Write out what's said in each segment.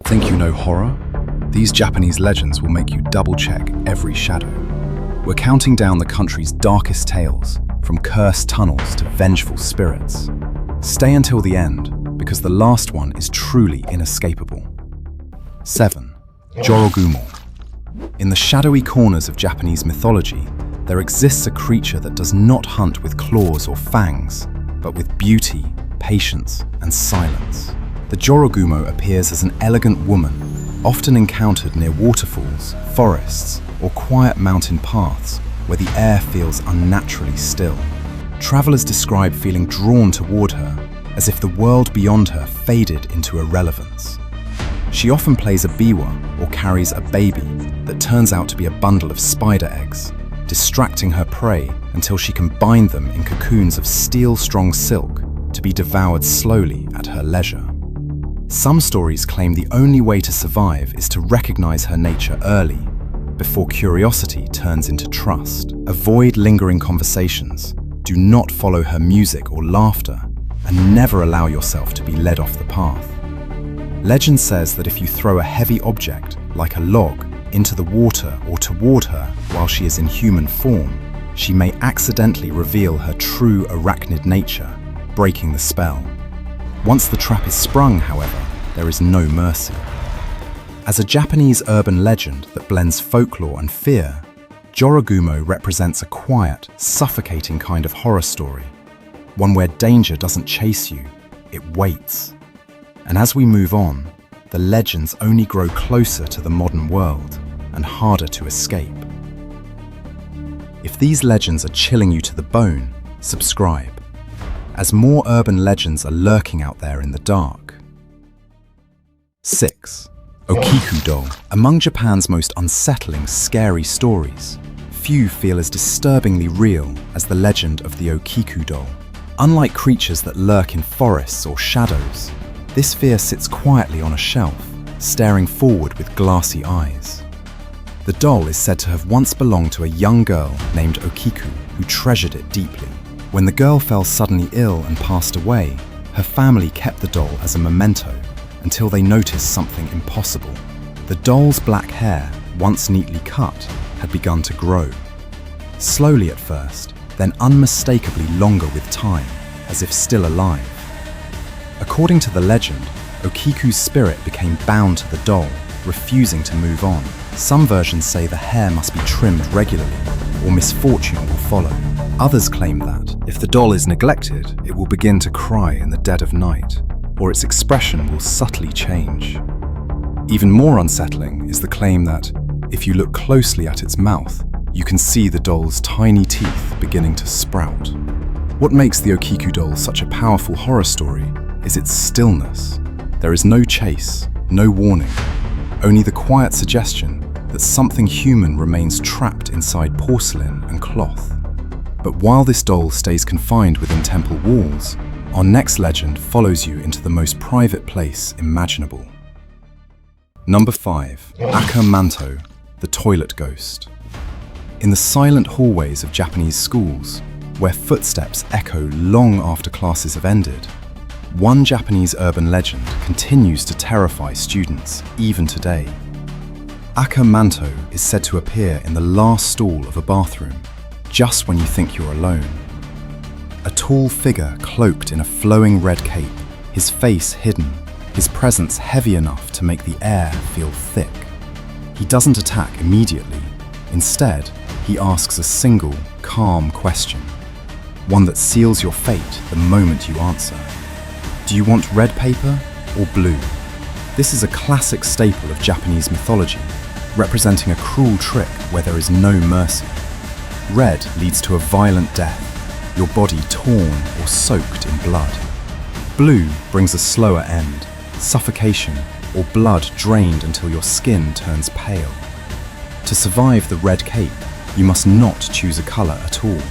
Think you know horror? These Japanese legends will make you double-check every shadow. We're counting down the country's darkest tales, from cursed tunnels to vengeful spirits. Stay until the end, because the last one is truly inescapable. 7. Jorogumo. In the shadowy corners of Japanese mythology, there exists a creature that does not hunt with claws or fangs, but with beauty, patience, and silence. The jorogumo appears as an elegant woman, often encountered near waterfalls, forests, or quiet mountain paths where the air feels unnaturally still. Travelers describe feeling drawn toward her, as if the world beyond her faded into irrelevance. She often plays a biwa, or carries a baby, that turns out to be a bundle of spider eggs, distracting her prey until she can bind them in cocoons of steel-strong silk to be devoured slowly at her leisure. Some stories claim the only way to survive is to recognize her nature early, before curiosity turns into trust. Avoid lingering conversations, do not follow her music or laughter, and never allow yourself to be led off the path. Legend says that if you throw a heavy object, like a log, into the water or toward her while she is in human form, she may accidentally reveal her true arachnid nature, breaking the spell. Once the trap is sprung, however, there is no mercy. As a Japanese urban legend that blends folklore and fear, jorogumo represents a quiet, suffocating kind of horror story, one where danger doesn't chase you, it waits. And as we move on, the legends only grow closer to the modern world and harder to escape. If these legends are chilling you to the bone, subscribe, as more urban legends are lurking out there in the dark. 6. Okiku doll. Among Japan's most unsettling, scary stories, few feel as disturbingly real as the legend of the okiku doll. Unlike creatures that lurk in forests or shadows, this fear sits quietly on a shelf, staring forward with glassy eyes. The doll is said to have once belonged to a young girl named Okiku, who treasured it deeply. When the girl fell suddenly ill and passed away, her family kept the doll as a memento until they noticed something impossible. The doll's black hair, once neatly cut, had begun to grow. Slowly at first, then unmistakably longer with time, as if still alive. According to the legend, Okiku's spirit became bound to the doll, refusing to move on. Some versions say the hair must be trimmed regularly, or misfortune will follow. Others claim that, if the doll is neglected, it will begin to cry in the dead of night, or its expression will subtly change. Even more unsettling is the claim that, if you look closely at its mouth, you can see the doll's tiny teeth beginning to sprout. What makes the Okiku doll such a powerful horror story is its stillness. There is no chase, no warning, only the quiet suggestion that something human remains trapped inside porcelain and cloth. But while this doll stays confined within temple walls, our next legend follows you into the most private place imaginable. Number 5. Manto, the toilet ghost. In the silent hallways of Japanese schools, where footsteps echo long after classes have ended, one Japanese urban legend continues to terrify students even today. Manto is said to appear in the last stall of a bathroom, just when you think you're alone. A tall figure cloaked in a flowing red cape, his face hidden, his presence heavy enough to make the air feel thick. He doesn't attack immediately. Instead, he asks a single, calm question, one that seals your fate the moment you answer. Do you want red paper or blue? This is a classic staple of Japanese mythology, representing a cruel trick where there is no mercy. Red leads to a violent death, your body torn or soaked in blood. Blue brings a slower end, suffocation, or blood drained until your skin turns pale. To survive the red cape, you must not choose a colour at all.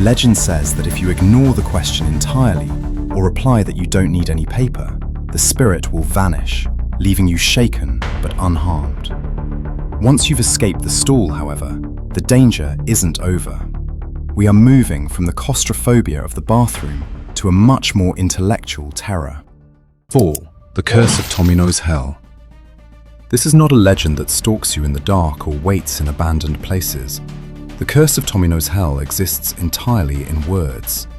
Legend says that if you ignore the question entirely, or reply that you don't need any paper, the spirit will vanish, leaving you shaken but unharmed. Once you've escaped the stall, however, the danger isn't over. We are moving from the claustrophobia of the bathroom to a much more intellectual terror. 4. The Curse of Tomino's Hell. This is not a legend that stalks you in the dark or waits in abandoned places. The curse of Tomino's hell exists entirely in words.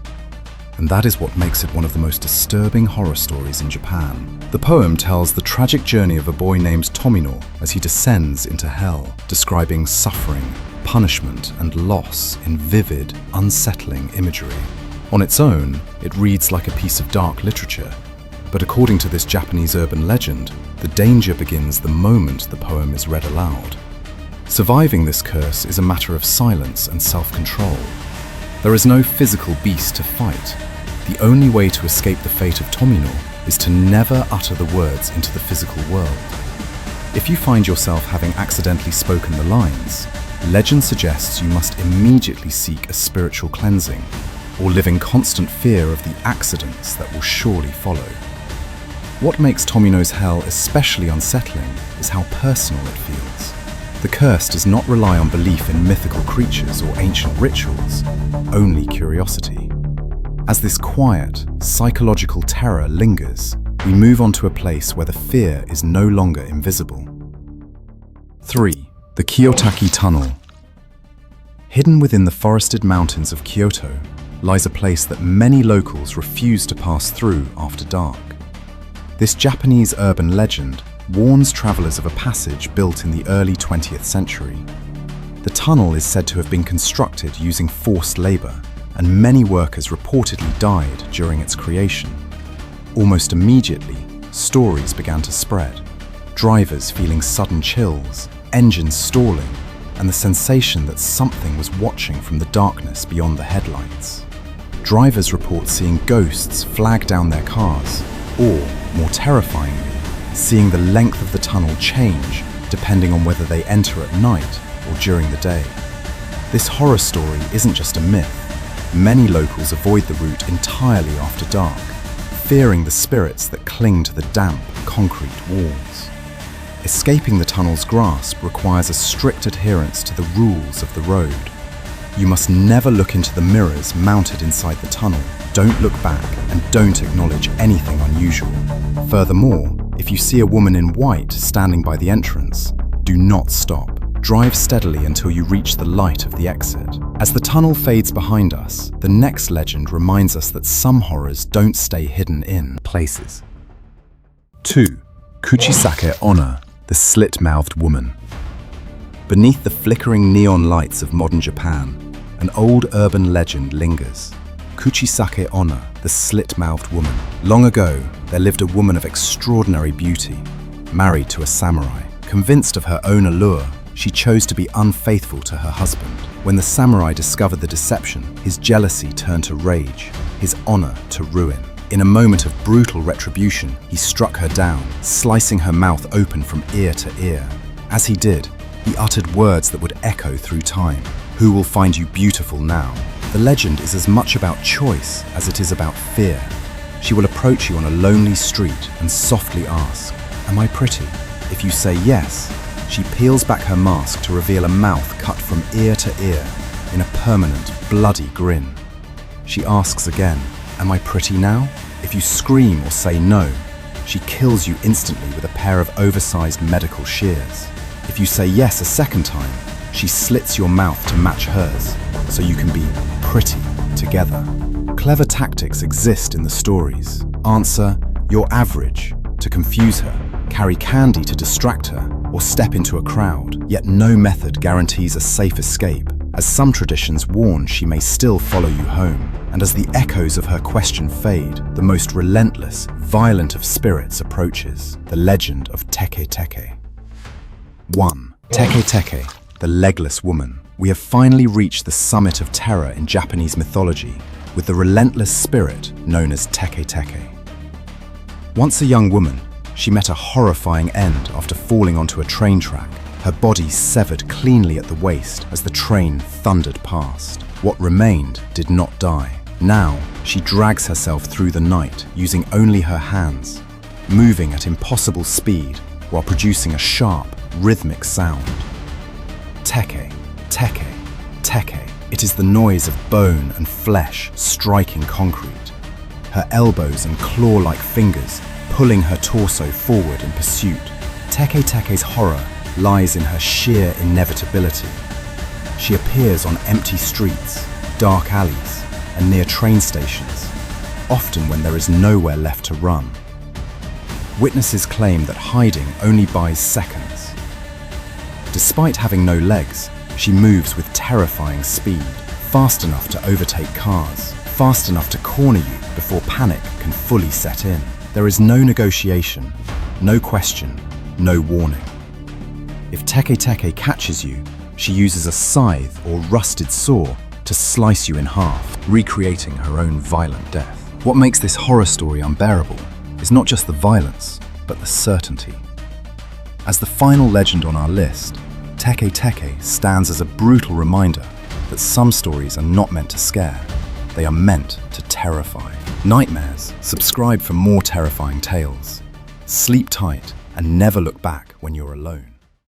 And that is what makes it one of the most disturbing horror stories in Japan. The poem tells the tragic journey of a boy named Tomino as he descends into hell, describing suffering, punishment, and loss in vivid, unsettling imagery. On its own, it reads like a piece of dark literature. But according to this Japanese urban legend, the danger begins the moment the poem is read aloud. Surviving this curse is a matter of silence and self-control. There is no physical beast to fight. The only way to escape the fate of Tomino is to never utter the words into the physical world. If you find yourself having accidentally spoken the lines, legend suggests you must immediately seek a spiritual cleansing, or live in constant fear of the accidents that will surely follow. What makes Tomino's hell especially unsettling is how personal it feels. The curse does not rely on belief in mythical creatures or ancient rituals, only curiosity. As this quiet, psychological terror lingers, we move on to a place where the fear is no longer invisible. 3. The Kiyotaki Tunnel. Hidden within the forested mountains of Kyoto lies a place that many locals refuse to pass through after dark. This Japanese urban legend warns travelers of a passage built in the early 20th century. The tunnel is said to have been constructed using forced labor, and many workers reportedly died during its creation. Almost immediately, stories began to spread. Drivers feeling sudden chills, engines stalling, and the sensation that something was watching from the darkness beyond the headlights. Drivers report seeing ghosts flag down their cars, or, more terrifyingly, seeing the length of the tunnel change depending on whether they enter at night or during the day. This horror story isn't just a myth. Many locals avoid the route entirely after dark, fearing the spirits that cling to the damp, concrete walls. Escaping the tunnel's grasp requires a strict adherence to the rules of the road. You must never look into the mirrors mounted inside the tunnel, don't look back, and don't acknowledge anything unusual. Furthermore, if you see a woman in white standing by the entrance, do not stop. Drive steadily until you reach the light of the exit. As the tunnel fades behind us, the next legend reminds us that some horrors don't stay hidden in places. 2. Kuchisake Onna, the slit-mouthed woman. Beneath the flickering neon lights of modern Japan, an old urban legend lingers. Kuchisake Onna, the slit-mouthed woman. Long ago, there lived a woman of extraordinary beauty, married to a samurai. Convinced of her own allure, she chose to be unfaithful to her husband. When the samurai discovered the deception, his jealousy turned to rage, his honor to ruin. In a moment of brutal retribution, he struck her down, slicing her mouth open from ear to ear. As he did, he uttered words that would echo through time. "Who will find you beautiful now?" The legend is as much about choice as it is about fear. She will approach you on a lonely street and softly ask, "Am I pretty?" If you say yes, she peels back her mask to reveal a mouth cut from ear to ear in a permanent, bloody grin. She asks again, "Am I pretty now?" If you scream or say no, she kills you instantly with a pair of oversized medical shears. If you say yes a second time, she slits your mouth to match hers, so you can be pretty together. Clever tactics exist in the stories. Answer, "You're average," to confuse her, carry candy to distract her, or step into a crowd. Yet no method guarantees a safe escape, as some traditions warn she may still follow you home. And as the echoes of her question fade, the most relentless, violent of spirits approaches, the legend of teke. 1. Teke, the legless woman. We have finally reached the summit of terror in Japanese mythology, with the relentless spirit known as teke. Once a young woman, she met a horrifying end after falling onto a train track, her body severed cleanly at the waist as the train thundered past. What remained did not die. Now, she drags herself through the night using only her hands, moving at impossible speed while producing a sharp, rhythmic sound. Teke. It is the noise of bone and flesh striking concrete. Her elbows and claw-like fingers pulling her torso forward in pursuit. Teke Teke's horror lies in her sheer inevitability. She appears on empty streets, dark alleys, and near train stations, often when there is nowhere left to run. Witnesses claim that hiding only buys seconds. Despite having no legs, she moves with terrifying speed, fast enough to overtake cars, fast enough to corner you before panic can fully set in. There is no negotiation, no question, no warning. If Teke Teke catches you, she uses a scythe or rusted saw to slice you in half, recreating her own violent death. What makes this horror story unbearable is not just the violence, but the certainty. As the final legend on our list, Teke Teke stands as a brutal reminder that some stories are not meant to scare, they are meant to terrify. Nightmares, subscribe for more terrifying tales. Sleep tight and never look back when you're alone.